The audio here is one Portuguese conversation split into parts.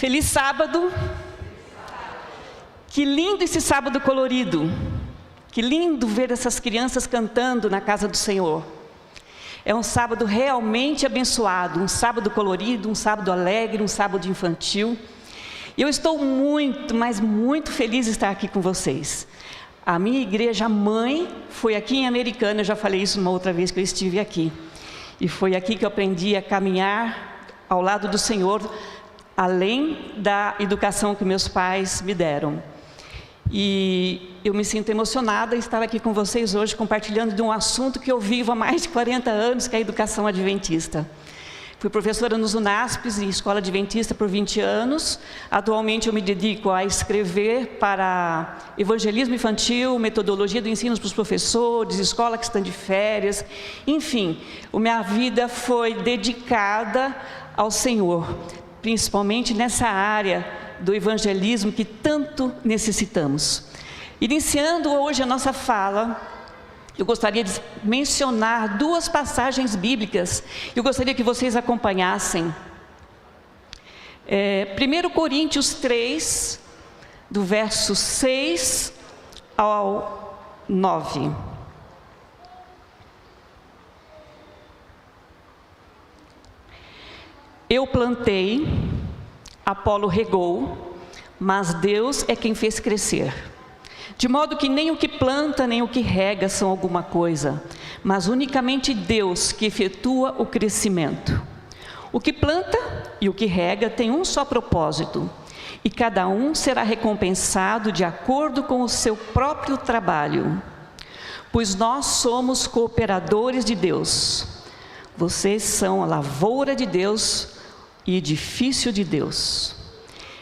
Feliz sábado. Que lindo esse sábado colorido. Que lindo ver essas crianças cantando na casa do Senhor. É um sábado realmente abençoado, um sábado colorido, um sábado alegre, um sábado infantil. E eu estou muito, mas muito feliz de estar aqui com vocês. A minha igreja mãe foi aqui em Americana, eu já falei isso uma outra vez que eu estive aqui. E foi aqui que eu aprendi a caminhar ao lado do Senhor, além da educação que meus pais me deram. E eu me sinto emocionada em estar aqui com vocês hoje, compartilhando de um assunto que eu vivo há mais de 40 anos, que é a educação adventista. Fui professora nos UNASPs e Escola Adventista por 20 anos. Atualmente eu me dedico a escrever para evangelismo infantil, metodologia do ensino para os professores, escola que estão de férias. Enfim, a minha vida foi dedicada ao Senhor, principalmente nessa área do evangelismo que tanto necessitamos. Iniciando hoje a nossa fala, eu gostaria de mencionar duas passagens bíblicas. Eu gostaria que vocês acompanhassem. 1 Coríntios 3, do verso 6 ao 9. Eu plantei, Apolo regou, mas Deus é quem fez crescer. De modo que nem o que planta, nem o que rega são alguma coisa, mas unicamente Deus que efetua o crescimento. O que planta e o que rega tem um só propósito, e cada um será recompensado de acordo com o seu próprio trabalho. Pois nós somos cooperadores de Deus. Vocês são a lavoura de Deus e edifício de Deus.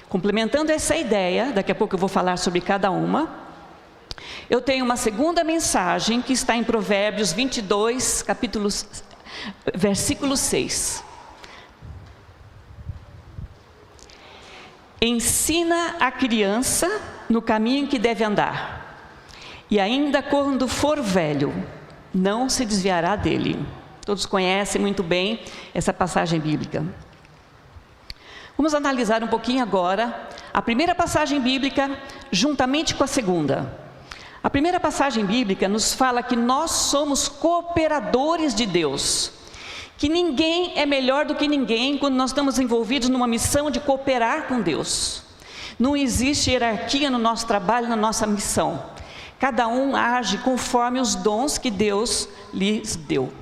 Complementando essa ideia, daqui a pouco eu vou falar sobre cada uma. Eu tenho uma segunda mensagem que está em Provérbios 22, versículo 6. Ensina a criança no caminho que deve andar, e ainda quando for velho, não se desviará dele. Todos conhecem muito bem essa passagem bíblica. Vamos analisar um pouquinho agora a primeira passagem bíblica juntamente com a segunda. A primeira passagem bíblica nos fala que nós somos cooperadores de Deus, que ninguém é melhor do que ninguém quando nós estamos envolvidos numa missão de cooperar com Deus. Não existe hierarquia no nosso trabalho, na nossa missão. Cada um age conforme os dons que Deus lhes deu.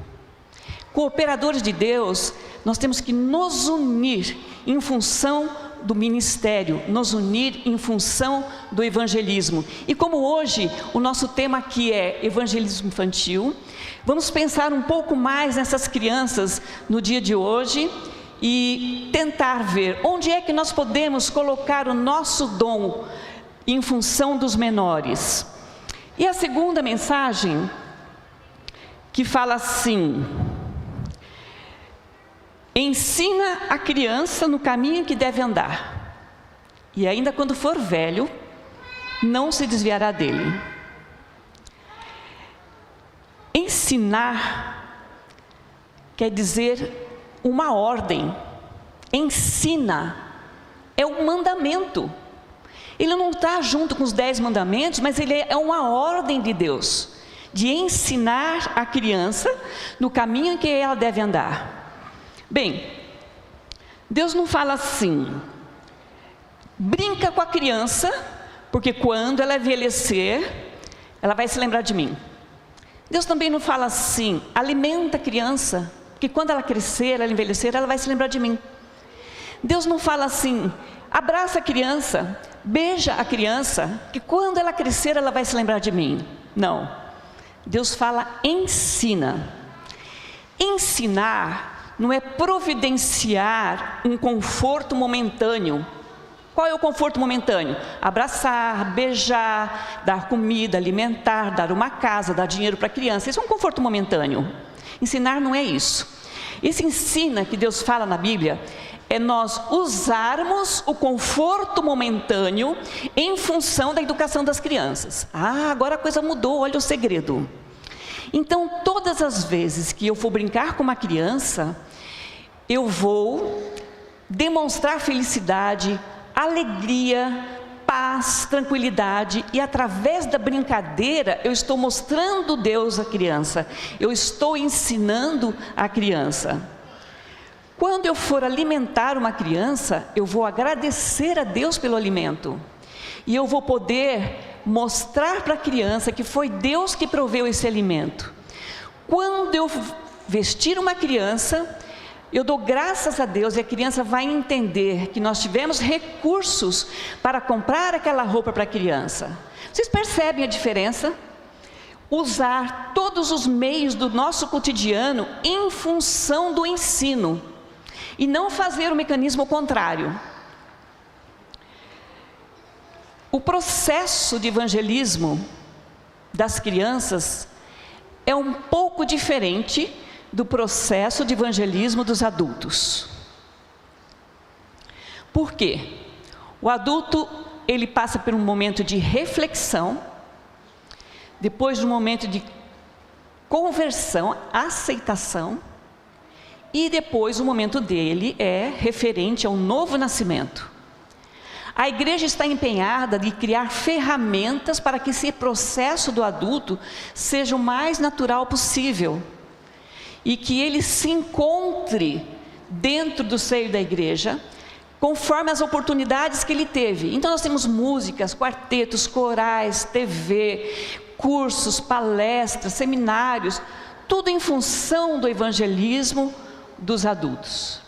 Cooperadores de Deus, nós temos que nos unir em função do ministério, nos unir em função do evangelismo. E como hoje o nosso tema aqui é evangelismo infantil, vamos pensar um pouco mais nessas crianças no dia de hoje e tentar ver onde é que nós podemos colocar o nosso dom em função dos menores. E a segunda mensagem, que fala assim: ensina a criança no caminho que deve andar, e ainda quando for velho, não se desviará dele. Ensinar quer dizer uma ordem. Ensina é um mandamento. Ele não está junto com os 10 mandamentos, mas ele é uma ordem de Deus, de ensinar a criança no caminho que ela deve andar. Bem, Deus não fala assim: brinca com a criança, porque quando ela envelhecer, ela vai se lembrar de mim. Deus também não fala assim: alimenta a criança, porque quando ela crescer, ela envelhecer, ela vai se lembrar de mim. Deus não fala assim: abraça a criança, beija a criança, que quando ela crescer, ela vai se lembrar de mim. Não. Deus fala: ensina. Ensinar não é providenciar um conforto momentâneo. Qual é o conforto momentâneo? Abraçar, beijar, dar comida, alimentar, dar uma casa, dar dinheiro para a criança. Isso é um conforto momentâneo. Ensinar não é isso. Esse ensina que Deus fala na Bíblia é nós usarmos o conforto momentâneo em função da educação das crianças. Ah, agora a coisa mudou, olha o segredo. Então, todas as vezes que eu for brincar com uma criança, eu vou demonstrar felicidade, alegria, paz, tranquilidade, e através da brincadeira eu estou mostrando Deus à criança, eu estou ensinando a criança. Quando eu for alimentar uma criança, eu vou agradecer a Deus pelo alimento, e eu vou poder mostrar para a criança que foi Deus que proveu esse alimento. Quando eu vestir uma criança, eu dou graças a Deus, e a criança vai entender que nós tivemos recursos para comprar aquela roupa para a criança. Vocês percebem a diferença? Usar todos os meios do nosso cotidiano em função do ensino, e não fazer o mecanismo contrário. O processo de evangelismo das crianças é um pouco diferente do processo de evangelismo dos adultos. Por quê? O adulto, ele passa por um momento de reflexão, depois de um momento de conversão, aceitação, e depois o momento dele é referente ao novo nascimento. A igreja está empenhada de criar ferramentas para que esse processo do adulto seja o mais natural possível, e que ele se encontre dentro do seio da igreja, conforme as oportunidades que ele teve. Então nós temos músicas, quartetos, corais, TV, cursos, palestras, seminários, tudo em função do evangelismo dos adultos.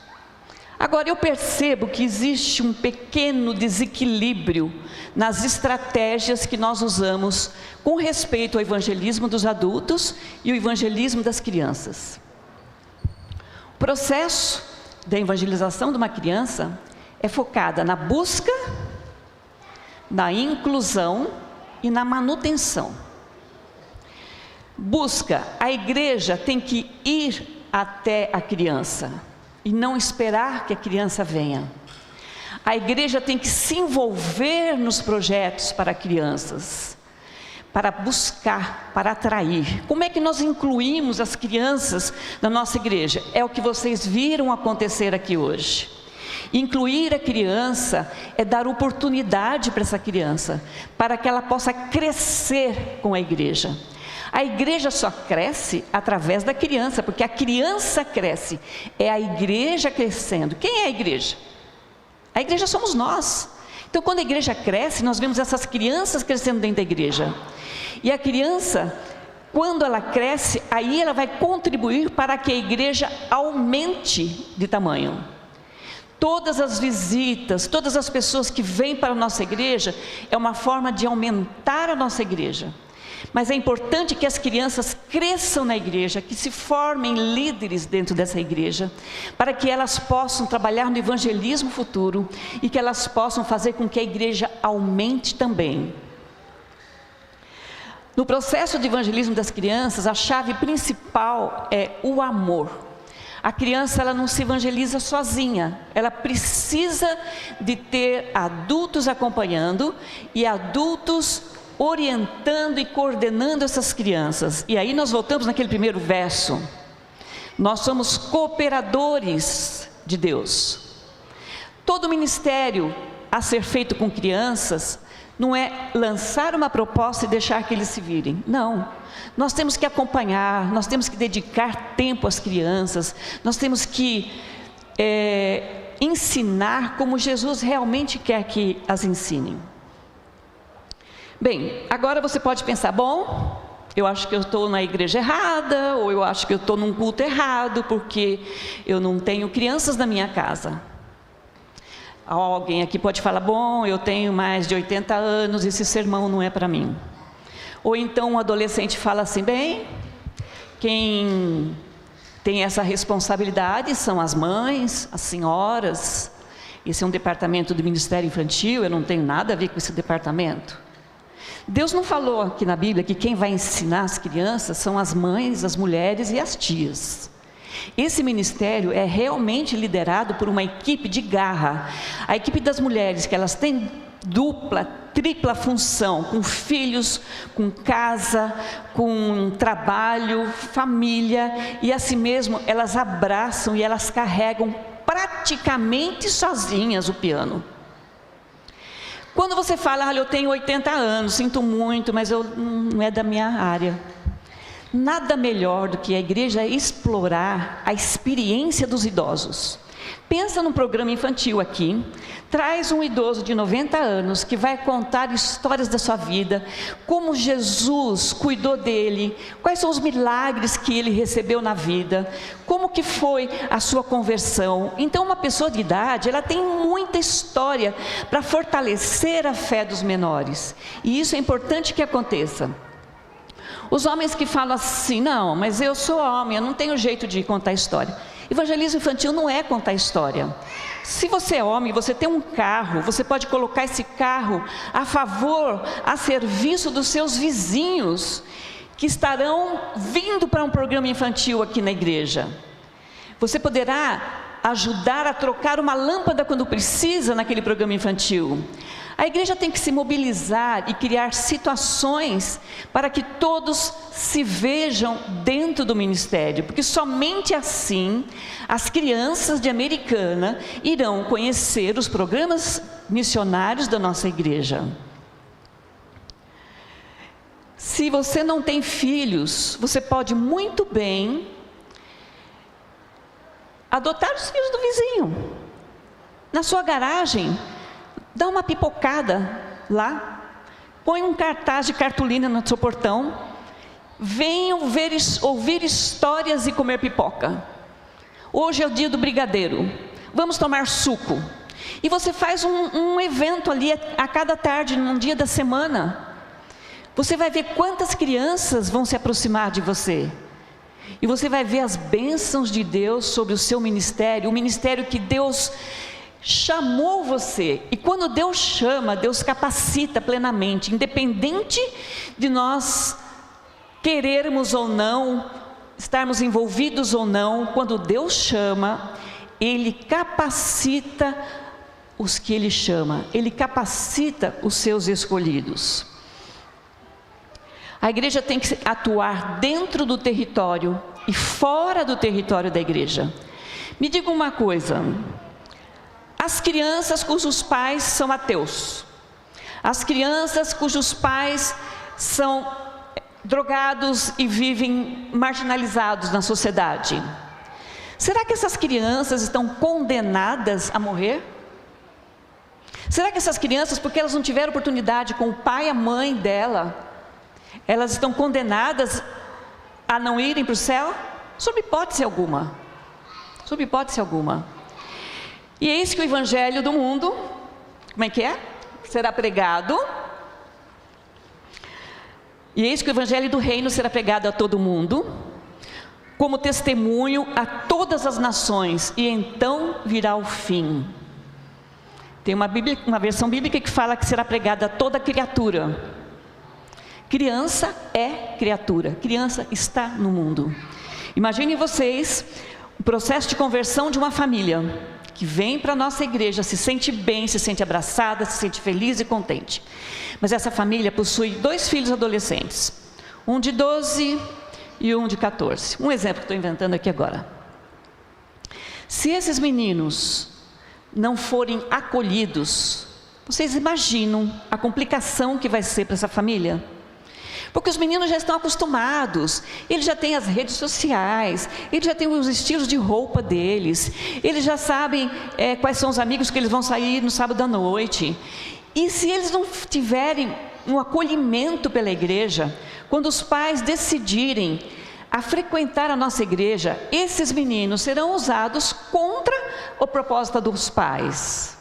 Agora eu percebo que existe um pequeno desequilíbrio nas estratégias que nós usamos com respeito ao evangelismo dos adultos e o evangelismo das crianças. O processo da evangelização de uma criança é focada na busca, na inclusão e na manutenção. Busca, a igreja tem que ir até a criança e não esperar que a criança venha. A igreja tem que se envolver nos projetos para crianças, para buscar, para atrair. Como é que nós incluímos as crianças na nossa igreja? É o que vocês viram acontecer aqui hoje. Incluir a criança é dar oportunidade para essa criança, para que ela possa crescer com a igreja. A igreja só cresce através da criança, porque a criança cresce, é a igreja crescendo. Quem é a igreja? A igreja somos nós. Então quando a igreja cresce, nós vemos essas crianças crescendo dentro da igreja. E a criança, quando ela cresce, aí ela vai contribuir para que a igreja aumente de tamanho. Todas as visitas, todas as pessoas que vêm para a nossa igreja, é uma forma de aumentar a nossa igreja. Mas é importante que as crianças cresçam na igreja, que se formem líderes dentro dessa igreja, para que elas possam trabalhar no evangelismo futuro e que elas possam fazer com que a igreja aumente também. No processo de evangelismo das crianças, a chave principal é o amor. A criança, ela não se evangeliza sozinha, ela precisa de ter adultos acompanhando e adultos orientando e coordenando essas crianças. E aí nós voltamos naquele primeiro verso. Nós somos cooperadores de Deus. Todo ministério a ser feito com crianças não é lançar uma proposta e deixar que eles se virem. Não. Nós temos que acompanhar, nós temos que dedicar tempo às crianças, nós temos que ensinar como Jesus realmente quer que as ensinem. Bem, agora você pode pensar, bom, eu acho que eu estou na igreja errada, ou eu acho que eu estou num culto errado, porque eu não tenho crianças na minha casa. Alguém aqui pode falar, bom, eu tenho mais de 80 anos, esse sermão não é para mim. Ou então um adolescente fala assim, bem, quem tem essa responsabilidade são as mães, as senhoras, esse é um departamento do Ministério Infantil, eu não tenho nada a ver com esse departamento. Deus não falou aqui na Bíblia que quem vai ensinar as crianças são as mães, as mulheres e as tias. Esse ministério é realmente liderado por uma equipe de garra. A equipe das mulheres, que elas têm dupla, tripla função, com filhos, com casa, com trabalho, família, e assim mesmo elas abraçam e elas carregam praticamente sozinhas o piano. Quando você fala, olha, eu tenho 80 anos, sinto muito, mas não é da minha área. Nada melhor do que a igreja explorar a experiência dos idosos. Pensa num programa infantil aqui, traz um idoso de 90 anos que vai contar histórias da sua vida, como Jesus cuidou dele, quais são os milagres que ele recebeu na vida, como que foi a sua conversão. Então uma pessoa de idade, ela tem muita história para fortalecer a fé dos menores, e isso é importante que aconteça. Os homens que falam assim, não, mas eu sou homem, eu não tenho jeito de contar história. Evangelismo infantil não é contar história. Se você é homem, você tem um carro, você pode colocar esse carro a favor, a serviço dos seus vizinhos, que estarão vindo para um programa infantil aqui na igreja. Você poderá ajudar a trocar uma lâmpada quando precisa naquele programa infantil. A igreja tem que se mobilizar e criar situações para que todos se vejam dentro do ministério, porque somente assim as crianças de Americana irão conhecer os programas missionários da nossa igreja. Se você não tem filhos, você pode muito bem adotar os filhos do vizinho. Na sua garagem, dá uma pipocada lá, põe um cartaz de cartolina no seu portão, venham ouvir histórias e comer pipoca. Hoje é o dia do brigadeiro, vamos tomar suco. E você faz um evento ali a cada tarde, num dia da semana. Você vai ver quantas crianças vão se aproximar de você. E você vai ver as bênçãos de Deus sobre o seu ministério, o ministério que Deus chamou você. E quando Deus chama, Deus capacita plenamente, independente de nós querermos ou não, estarmos envolvidos ou não. Quando Deus chama, Ele capacita os que Ele chama, Ele capacita os seus escolhidos. A igreja tem que atuar dentro do território e fora do território da igreja. Me diga uma coisa: as crianças cujos pais são ateus, as crianças cujos pais são drogados e vivem marginalizados na sociedade, será que essas crianças estão condenadas a morrer? Será que essas crianças, porque elas não tiveram oportunidade com o pai e a mãe dela, elas estão condenadas a não irem para o céu? Sob hipótese alguma. Sob hipótese alguma. E é isso que o evangelho do mundo, como é que é? Será pregado. E é isso que o evangelho do reino será pregado a todo mundo, como testemunho a todas as nações, e então virá o fim. Tem uma versão bíblica que fala que será pregada a toda criatura. Criança é criatura, criança está no mundo. Imaginem vocês o processo de conversão de uma família que vem para a nossa igreja, se sente bem, se sente abraçada, se sente feliz e contente. Mas essa família possui 2 filhos adolescentes, um de 12 e um de 14. Um exemplo que estou inventando aqui agora. Se esses meninos não forem acolhidos, vocês imaginam a complicação que vai ser para essa família? Porque os meninos já estão acostumados, eles já têm as redes sociais, eles já têm os estilos de roupa deles, eles já sabem quais são os amigos que eles vão sair no sábado à noite. E se eles não tiverem um acolhimento pela igreja, quando os pais decidirem a frequentar a nossa igreja, esses meninos serão usados contra o propósito dos pais.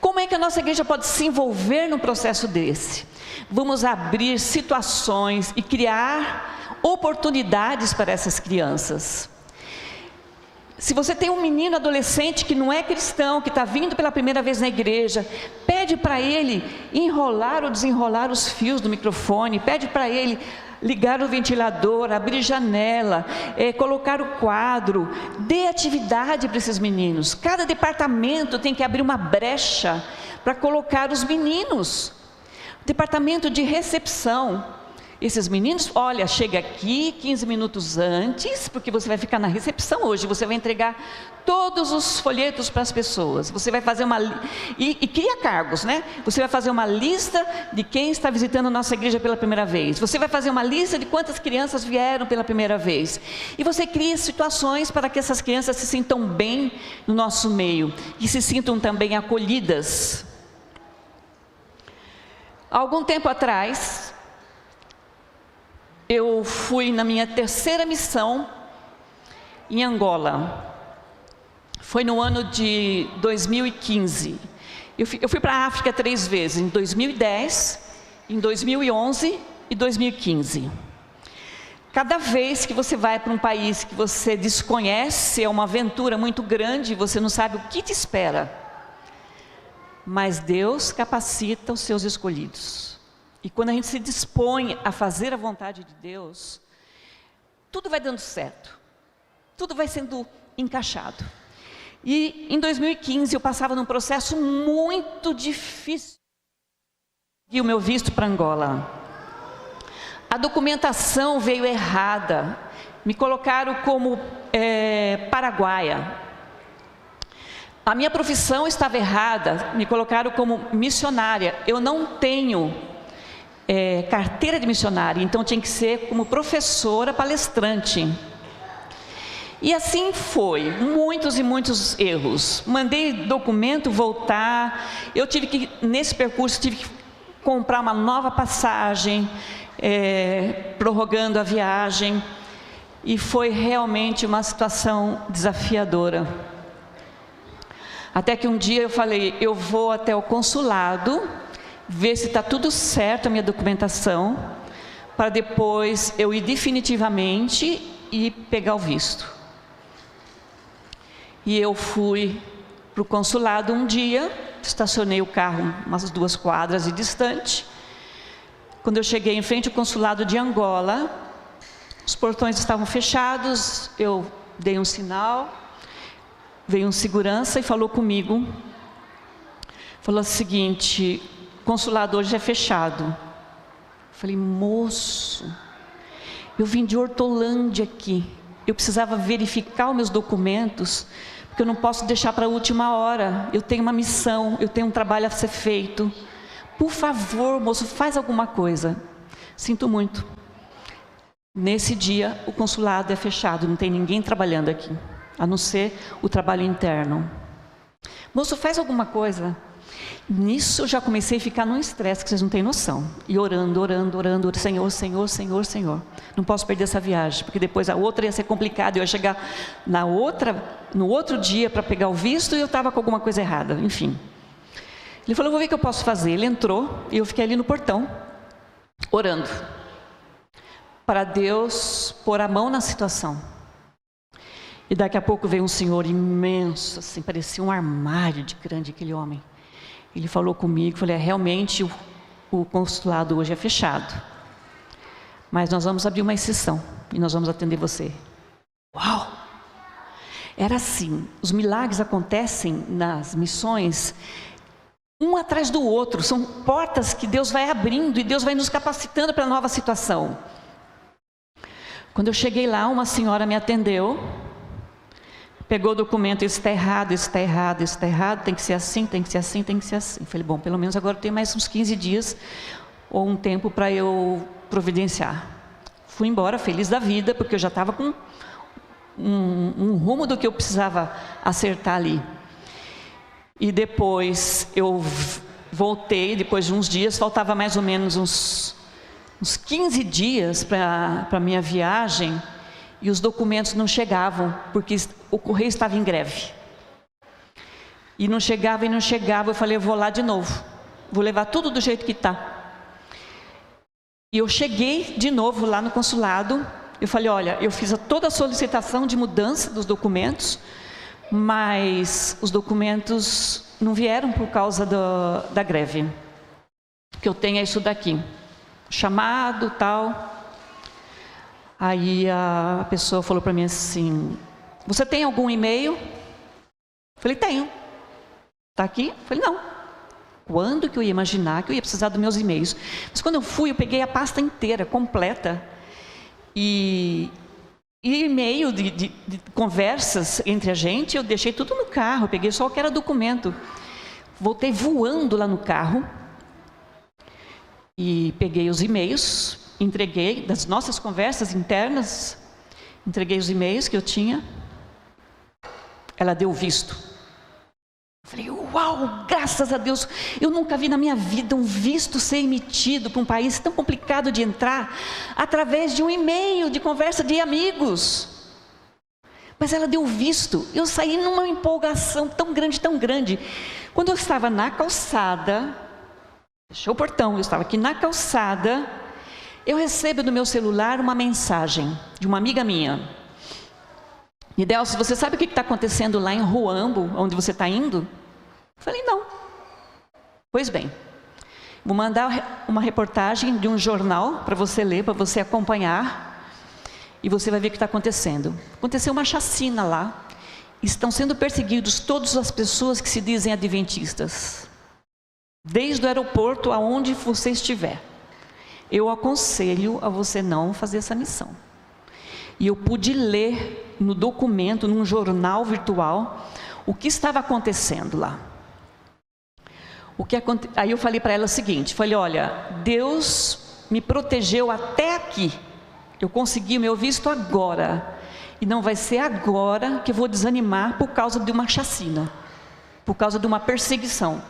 Como é que a nossa igreja pode se envolver num processo desse? Vamos abrir situações e criar oportunidades para essas crianças. Se você tem um menino adolescente que não é cristão, que está vindo pela primeira vez na igreja, pede para ele enrolar ou desenrolar os fios do microfone, pede para ele ligar o ventilador, abrir janela, colocar o quadro, dê atividade para esses meninos. Cada departamento tem que abrir uma brecha para colocar os meninos. Departamento de recepção, Esses meninos, olha, chega aqui 15 minutos antes, porque você vai ficar na recepção hoje, você vai entregar todos os folhetos para as pessoas, você vai fazer e cria cargos, né? Você vai fazer uma lista de quem está visitando a nossa igreja pela primeira vez, você vai fazer uma lista de quantas crianças vieram pela primeira vez, e você cria situações para que essas crianças se sintam bem no nosso meio, e se sintam também acolhidas. Há algum tempo atrás, eu fui na minha terceira missão em Angola. Foi no ano de 2015. Eu fui para a África 3 vezes, em 2010, em 2011 e 2015. Cada vez que você vai para um país que você desconhece, é uma aventura muito grande, você não sabe o que te espera. Mas Deus capacita os seus escolhidos. E quando a gente se dispõe a fazer a vontade de Deus, tudo vai dando certo, tudo vai sendo encaixado. E em 2015 eu passava num processo muito difícil e o meu visto para Angola. A documentação veio errada, me colocaram como paraguaia. A minha profissão estava errada, me colocaram como missionária. Eu não tenho carteira de missionária, então tinha que ser como professora palestrante. E assim foi, muitos e muitos erros. Mandei documento voltar, eu tive que, nesse percurso, tive que comprar uma nova passagem, prorrogando a viagem, e foi realmente uma situação desafiadora. Até que um dia eu falei, eu vou até o consulado, ver se está tudo certo a minha documentação, para depois eu ir definitivamente e pegar o visto. E eu fui para o consulado um dia, estacionei o carro umas 2 quadras de distante. Quando eu cheguei em frente ao consulado de Angola, os portões estavam fechados, eu dei um sinal, veio um segurança e falou comigo, falou o seguinte: o consulado hoje é fechado. Eu falei, moço, eu vim de Hortolândia aqui, eu precisava verificar os meus documentos, porque eu não posso deixar para a última hora, eu tenho uma missão, eu tenho um trabalho a ser feito, por favor, moço, faz alguma coisa. Sinto muito, nesse dia o consulado é fechado, não tem ninguém trabalhando aqui, a não ser o trabalho interno. Moço, faz alguma coisa. Nisso eu já comecei a ficar num estresse que vocês não têm noção. E orando, Senhor, Senhor, Senhor, Senhor. Não posso perder essa viagem, porque depois a outra ia ser complicada. Eu ia chegar no outro dia para pegar o visto e eu estava com alguma coisa errada. Enfim. Ele falou, vou ver o que eu posso fazer. Ele entrou e eu fiquei ali no portão, orando, para Deus pôr a mão na situação. E daqui a pouco veio um senhor imenso, assim, parecia um armário de grande aquele homem. Ele falou comigo, falei, realmente o consulado hoje é fechado, mas nós vamos abrir uma exceção e nós vamos atender você. Uau! Era assim, os milagres acontecem nas missões, um atrás do outro, são portas que Deus vai abrindo e Deus vai nos capacitando para a nova situação. Quando eu cheguei lá, uma senhora me atendeu, pegou o documento, isso está errado, isso está errado, isso está errado, tem que ser assim, tem que ser assim, tem que ser assim. Falei, bom, pelo menos agora eu tenho mais uns 15 dias ou um tempo para eu providenciar. Fui embora, feliz da vida, porque eu já estava com um rumo do que eu precisava acertar ali. E depois eu voltei, depois de uns dias, faltava mais ou menos uns 15 dias para a minha viagem, e os documentos não chegavam, porque o correio estava em greve. E não chegava, eu falei, eu vou lá de novo, vou levar tudo do jeito que está. E eu cheguei de novo lá no consulado, eu falei, olha, eu fiz toda a solicitação de mudança dos documentos, mas os documentos não vieram por causa da greve. O que eu tenho é isso daqui, chamado, tal. Aí a pessoa falou para mim assim, você tem algum e-mail? Eu falei, tenho. Está aqui? Eu falei, não. Quando que eu ia imaginar que eu ia precisar dos meus e-mails? Mas quando eu fui, eu peguei a pasta inteira, completa. E e-mail de conversas entre a gente, eu deixei tudo no carro, eu peguei só o que era documento. Voltei voando lá no carro e peguei os e-mails, entreguei das nossas conversas internas, entreguei os e-mails que eu tinha. Ela deu visto. Falei, uau, graças a Deus, eu nunca vi na minha vida um visto ser emitido para um país tão complicado de entrar, através de um e-mail, de conversa de amigos. Mas ela deu visto, eu saí numa empolgação tão grande, tão grande. Quando eu estava na calçada, fechou o portão, eu estava aqui na calçada, eu recebo no meu celular uma mensagem de uma amiga minha. Nidelce, você sabe o que está acontecendo lá em Ruambo, onde você está indo? Eu falei, não. Pois bem, vou mandar uma reportagem de um jornal para você ler, para você acompanhar, e você vai ver o que está acontecendo. Aconteceu uma chacina lá, estão sendo perseguidos todas as pessoas que se dizem adventistas, desde o aeroporto aonde você estiver. Eu aconselho a você não fazer essa missão. E eu pude ler no documento, num jornal virtual, o que estava acontecendo lá. Aí eu falei para ela o seguinte, falei, olha, Deus me protegeu até aqui, eu consegui o meu visto agora, e não vai ser agora que eu vou desanimar por causa de uma chacina, por causa de uma perseguição,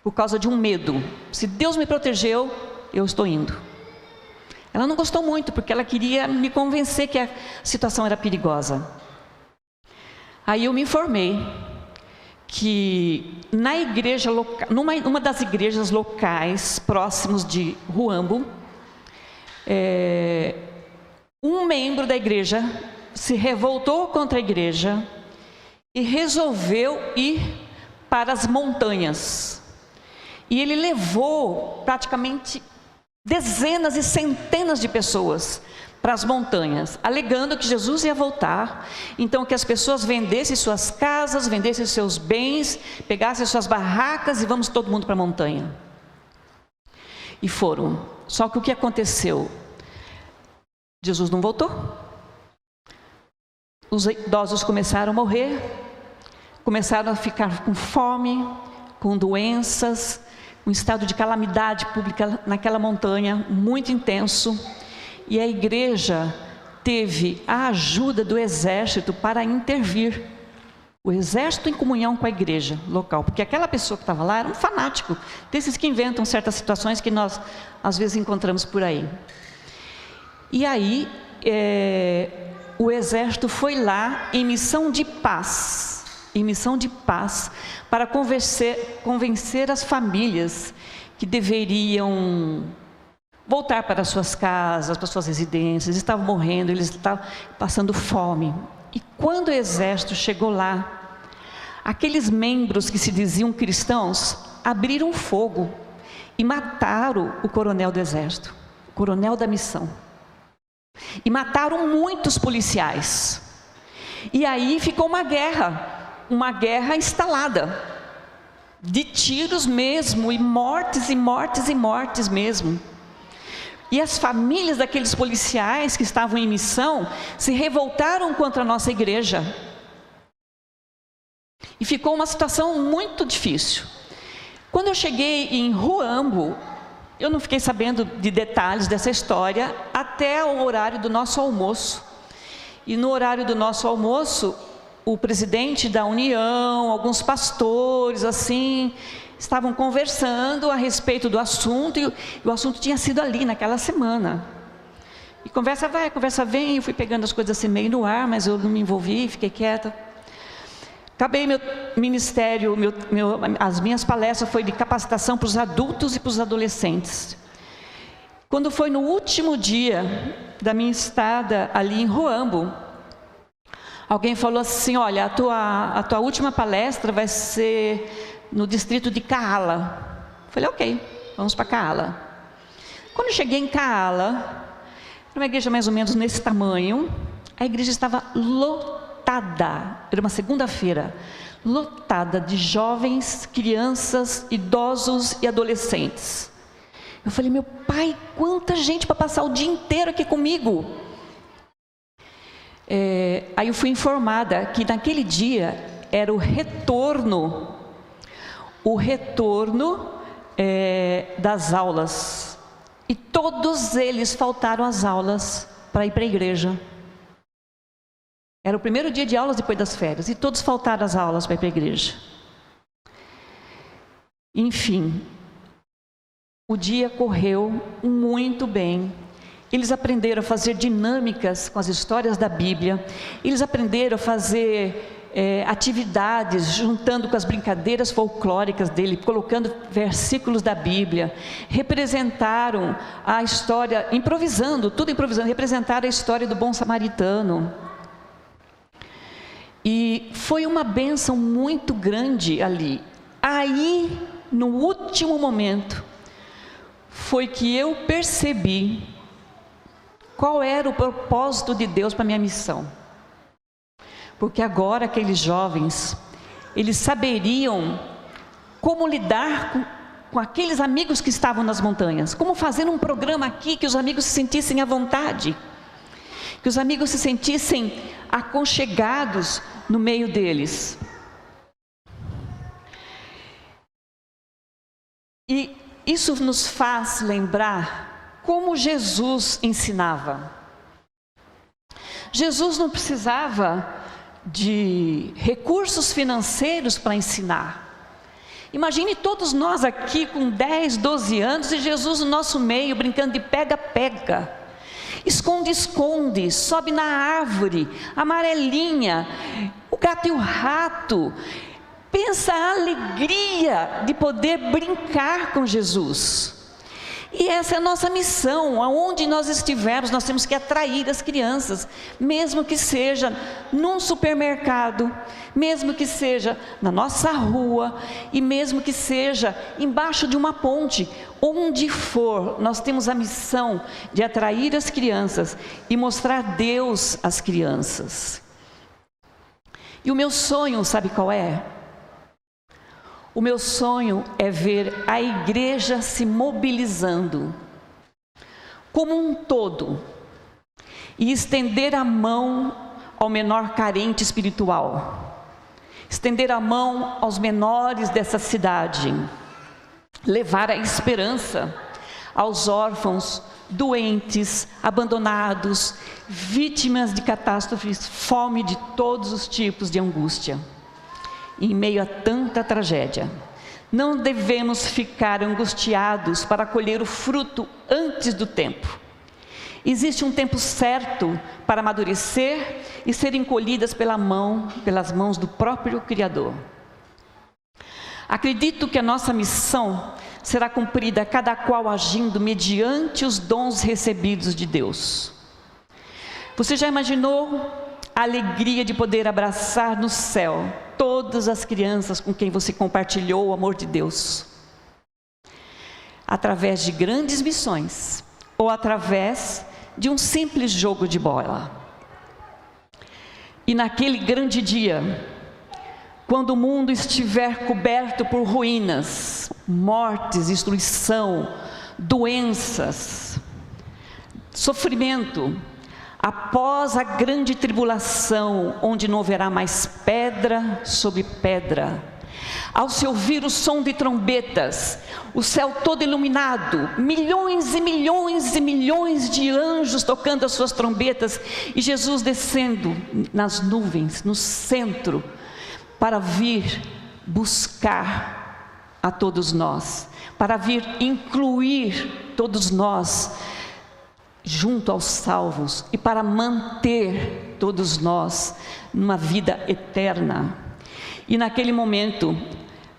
por causa de um medo. Se Deus me protegeu, eu estou indo. Ela não gostou muito, porque ela queria me convencer que a situação era perigosa. Aí eu me informei que na igreja local, numa das igrejas locais próximos de Ruambo, um membro da igreja se revoltou contra a igreja e resolveu ir para as montanhas. E ele levou praticamente dezenas e centenas de pessoas para as montanhas, alegando que Jesus ia voltar, então que as pessoas vendessem suas casas, vendessem seus bens, pegassem suas barracas e vamos todo mundo para a montanha. E foram. Só que o que aconteceu? Jesus não voltou. Os idosos começaram a morrer, começaram a ficar com fome, com doenças, um estado de calamidade pública naquela montanha, muito intenso. E a igreja teve a ajuda do exército para intervir. O exército em comunhão com a igreja local, porque aquela pessoa que estava lá era um fanático, desses que inventam certas situações que nós às vezes encontramos por aí. E aí, o exército foi lá em missão de paz, para convencer as famílias que deveriam voltar para suas casas, para suas residências, estavam morrendo, eles estavam passando fome. E quando o exército chegou lá, aqueles membros que se diziam cristãos, abriram fogo e mataram o coronel do exército, o coronel da missão. E mataram muitos policiais. E aí ficou uma guerra instalada, de tiros mesmo, e mortes, e mortes, e mortes mesmo. E as famílias daqueles policiais que estavam em missão se revoltaram contra a nossa igreja. E ficou uma situação muito difícil. Quando eu cheguei em Ruambo, eu não fiquei sabendo de detalhes dessa história até o horário do nosso almoço. E no horário do nosso almoço, o presidente da União, alguns pastores, assim, estavam conversando a respeito do assunto, e o assunto tinha sido ali, naquela semana. E conversa vai, conversa vem, eu fui pegando as coisas assim meio no ar, mas eu não me envolvi, fiquei quieta. Acabei meu ministério, as minhas palestras foi de capacitação para os adultos e para os adolescentes. Quando foi no último dia da minha estada ali em Ruambo, alguém falou assim, olha, a tua última palestra vai ser no distrito de Kaala. Falei, ok, vamos para Kaala. Quando eu cheguei em Kaala, era uma igreja mais ou menos nesse tamanho, a igreja estava lotada. lotada, era uma segunda-feira, lotada de jovens, crianças, idosos e adolescentes. Eu falei, meu pai, quanta gente para passar o dia inteiro aqui comigo. Aí eu fui informada que naquele dia era o retorno das aulas. E todos eles faltaram às aulas para ir para a igreja. Era o primeiro dia de aulas depois das férias, e todos faltaram às aulas para ir para a igreja. Enfim, o dia correu muito bem. Eles aprenderam a fazer dinâmicas com as histórias da Bíblia. Eles aprenderam a fazer atividades, juntando com as brincadeiras folclóricas dele, colocando versículos da Bíblia. Representaram a história, tudo improvisando, representaram a história do bom samaritano. E foi uma bênção muito grande ali. Aí, no último momento, foi que eu percebi qual era o propósito de Deus para a minha missão. Porque agora aqueles jovens, eles saberiam como lidar com aqueles amigos que estavam nas montanhas. Como fazer um programa aqui que os amigos se sentissem à vontade. Que os amigos se sentissem aconchegados no meio deles. E isso nos faz lembrar como Jesus ensinava. Jesus não precisava de recursos financeiros para ensinar. Imagine todos nós aqui com 10, 12 anos e Jesus no nosso meio brincando de pega-pega, esconde-esconde, sobe na árvore, amarelinha, o gato e o rato. Pensa a alegria de poder brincar com Jesus. E essa é a nossa missão. Aonde nós estivermos, nós temos que atrair as crianças, mesmo que seja num supermercado, mesmo que seja na nossa rua, e mesmo que seja embaixo de uma ponte. Onde for, nós temos a missão de atrair as crianças e mostrar Deus às crianças. E o meu sonho, sabe qual é? O meu sonho é ver a igreja se mobilizando como um todo e estender a mão ao menor carente espiritual, estender a mão aos menores dessa cidade, levar a esperança aos órfãos, doentes, abandonados, vítimas de catástrofes, fome de todos os tipos de angústia. Em meio a tanta tragédia, não devemos ficar angustiados para colher o fruto antes do tempo. Existe um tempo certo para amadurecer e serem colhidas pelas mãos do próprio Criador. Acredito que a nossa missão será cumprida, cada qual agindo mediante os dons recebidos de Deus. Você já imaginou a alegria de poder abraçar no céu todas as crianças com quem você compartilhou o amor de Deus? Através de grandes missões ou através de um simples jogo de bola. E naquele grande dia, quando o mundo estiver coberto por ruínas, mortes, destruição, doenças, sofrimento, após a grande tribulação, onde não haverá mais pedra sobre pedra, ao se ouvir o som de trombetas, o céu todo iluminado, milhões e milhões e milhões de anjos tocando as suas trombetas, e Jesus descendo nas nuvens, no centro, para vir buscar a todos nós, para vir incluir todos nós junto aos salvos e para manter todos nós numa vida eterna. E naquele momento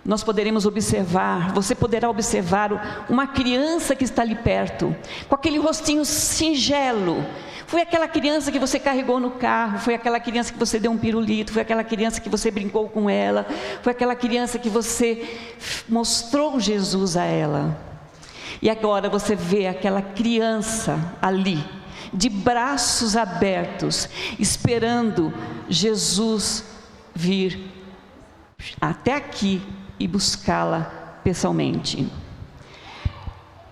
nós poderemos observar, você poderá observar uma criança que está ali perto, com aquele rostinho singelo. Foi aquela criança que você carregou no carro, foi aquela criança que você deu um pirulito, foi aquela criança que você brincou com ela, foi aquela criança que você mostrou Jesus a ela. E agora você vê aquela criança ali, de braços abertos, esperando Jesus vir até aqui e buscá-la pessoalmente.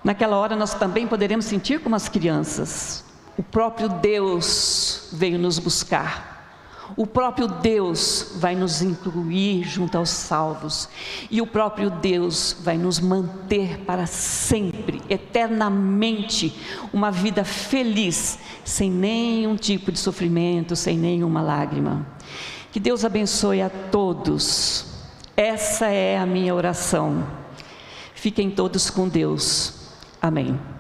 Naquela hora nós também poderemos sentir como as crianças: o próprio Deus veio nos buscar. O próprio Deus vai nos incluir junto aos salvos, e o próprio Deus vai nos manter para sempre, eternamente, uma vida feliz, sem nenhum tipo de sofrimento, sem nenhuma lágrima. Que Deus abençoe a todos. Essa é a minha oração. Fiquem todos com Deus. Amém.